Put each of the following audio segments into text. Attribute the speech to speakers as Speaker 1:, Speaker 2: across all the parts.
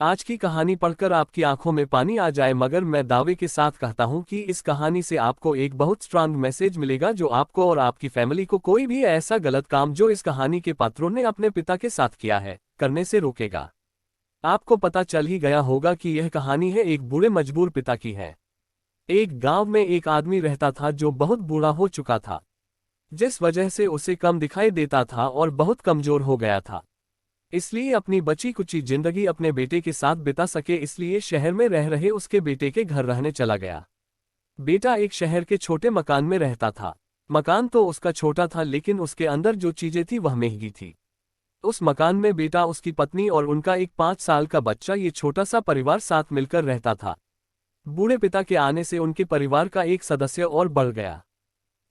Speaker 1: आज की कहानी पढ़कर आपकी आंखों में पानी आ जाए, मगर मैं दावे के साथ कहता हूं कि इस कहानी से आपको एक बहुत स्ट्रांग मैसेज मिलेगा जो आपको और आपकी फैमिली को कोई भी ऐसा गलत काम जो इस कहानी के पात्रों ने अपने पिता के साथ किया है करने से रोकेगा। आपको पता चल ही गया होगा कि यह कहानी है एक बूढ़े मजबूर पिता की है। एक गांव में एक आदमी रहता था जो बहुत बूढ़ा हो चुका था, जिस वजह से उसे कम दिखाई देता था और बहुत कमजोर हो गया था। इसलिए अपनी बची कुची जिंदगी अपने बेटे के साथ बिता सके इसलिए शहर में रह रहे उसके बेटे के घर रहने चला गया। बेटा एक शहर के छोटे मकान में रहता था। मकान तो उसका छोटा था लेकिन उसके अंदर जो चीजें थी वह महंगी थी। उस मकान में बेटा, उसकी पत्नी और उनका एक 5 साल का बच्चा, ये छोटा सा परिवार साथ मिलकर रहता था। बूढ़े पिता के आने से उनके परिवार का एक सदस्य और बढ़ गया।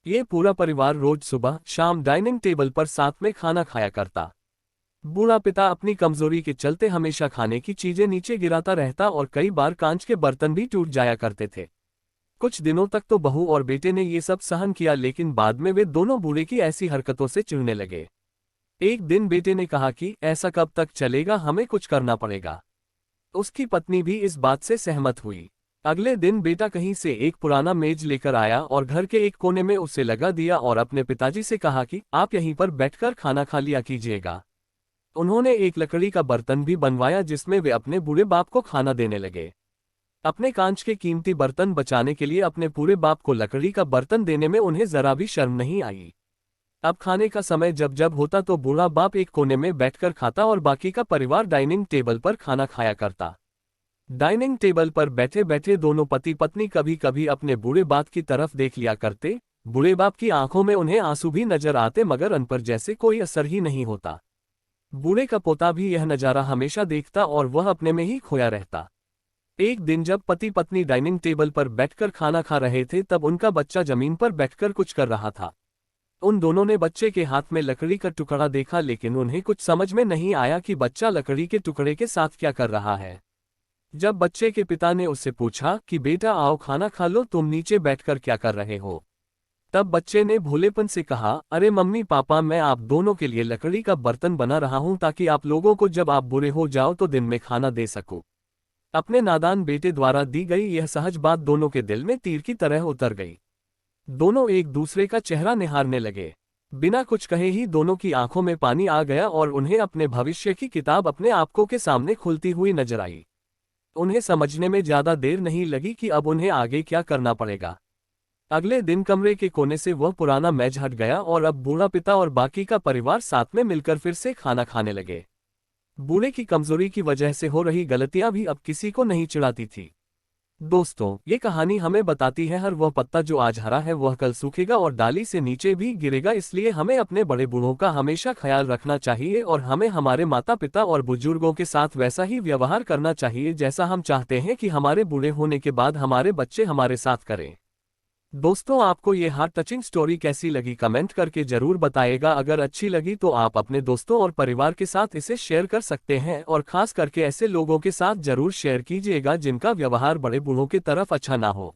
Speaker 1: ये पूरा परिवार रोज सुबह शाम डाइनिंग टेबल पर साथ में खाना खाया करता। बूढ़ा पिता अपनी कमजोरी के चलते हमेशा खाने की चीजें नीचे गिराता रहता और कई बार कांच के बर्तन भी टूट जाया करते थे। कुछ दिनों तक तो बहू और बेटे ने ये सब सहन किया, लेकिन बाद में वे दोनों बूढ़े की ऐसी हरकतों से चिढ़ने लगे। एक दिन बेटे ने कहा कि ऐसा कब तक चलेगा, हमें कुछ करना पड़ेगा। उसकी पत्नी भी इस बात से सहमत हुई। अगले दिन बेटा कहीं से एक पुराना मेज लेकर आया और घर के एक कोने में उसे लगा दिया और अपने पिताजी से कहा कि आप यहीं पर बैठकर खाना खा लिया कीजिएगा। उन्होंने एक लकड़ी का बर्तन भी बनवाया जिसमें वे अपने बूढ़े बाप को खाना देने लगे। अपने कांच के कीमती बर्तन बचाने के लिए अपने पूरे बाप को लकड़ी का बर्तन देने में उन्हें जरा भी शर्म नहीं आई। अब खाने का समय जब जब होता तो बूढ़ा बाप एक कोने में बैठकर खाता और बाकी का परिवार डाइनिंग टेबल पर खाना खाया करता। डाइनिंग टेबल पर बैठे बैठे दोनों पति पत्नी कभी कभी अपने बूढ़े बाप की तरफ देख लिया करते। बूढ़े बाप की आंखों में उन्हें आंसू भी नजर आते, मगर उन पर जैसे कोई असर ही नहीं होता। बूढ़े का पोता भी यह नजारा हमेशा देखता और वह अपने में ही खोया रहता। एक दिन जब पति पत्नी डाइनिंग टेबल पर बैठकर खाना खा रहे थे तब उनका बच्चा जमीन पर बैठकर कुछ कर रहा था। उन दोनों ने बच्चे के हाथ में लकड़ी का टुकड़ा देखा, लेकिन उन्हें कुछ समझ में नहीं आया कि बच्चा लकड़ी के टुकड़े के साथ क्या कर रहा है। जब बच्चे के पिता ने उससे पूछा कि बेटा आओ खाना खा लो, तुम नीचे बैठकर क्या कर रहे हो, तब बच्चे ने भोलेपन से कहा, अरे मम्मी पापा, मैं आप दोनों के लिए लकड़ी का बर्तन बना रहा हूं ताकि आप लोगों को जब आप बुरे हो जाओ तो दिन में खाना दे सकूं। अपने नादान बेटे द्वारा दी गई यह सहज बात दोनों के दिल में तीर की तरह उतर गई। दोनों एक दूसरे का चेहरा निहारने लगे। बिना कुछ कहे ही दोनों की आंखों में पानी आ गया और उन्हें अपने भविष्य की किताब अपने आंखों के सामने खुलती हुई नजर आई। उन्हें समझने में ज्यादा देर नहीं लगी कि अब उन्हें आगे क्या करना पड़ेगा। अगले दिन कमरे के कोने से वह पुराना मेज हट गया और अब बूढ़ा पिता और बाकी का परिवार साथ में मिलकर फिर से खाना खाने लगे। बूढ़े की कमजोरी की वजह से हो रही गलतियां भी अब किसी को नहीं चिढ़ाती थी। दोस्तों, ये कहानी हमें बताती है हर वह पत्ता जो आज हरा है वह कल सूखेगा और डाली से नीचे भी गिरेगा। इसलिए हमें अपने बड़े बूढ़ों का हमेशा ख्याल रखना चाहिए और हमें हमारे माता पिता और बुजुर्गों के साथ वैसा ही व्यवहार करना चाहिए जैसा हम चाहते हैं कि हमारे बूढ़े होने के बाद हमारे बच्चे हमारे साथ करें। दोस्तों, आपको ये हार्ट टचिंग स्टोरी कैसी लगी कमेंट करके जरूर बताइएगा। अगर अच्छी लगी तो आप अपने दोस्तों और परिवार के साथ इसे शेयर कर सकते हैं और खास करके ऐसे लोगों के साथ जरूर शेयर कीजिएगा जिनका व्यवहार बड़े बूढ़ों की तरफ अच्छा ना हो।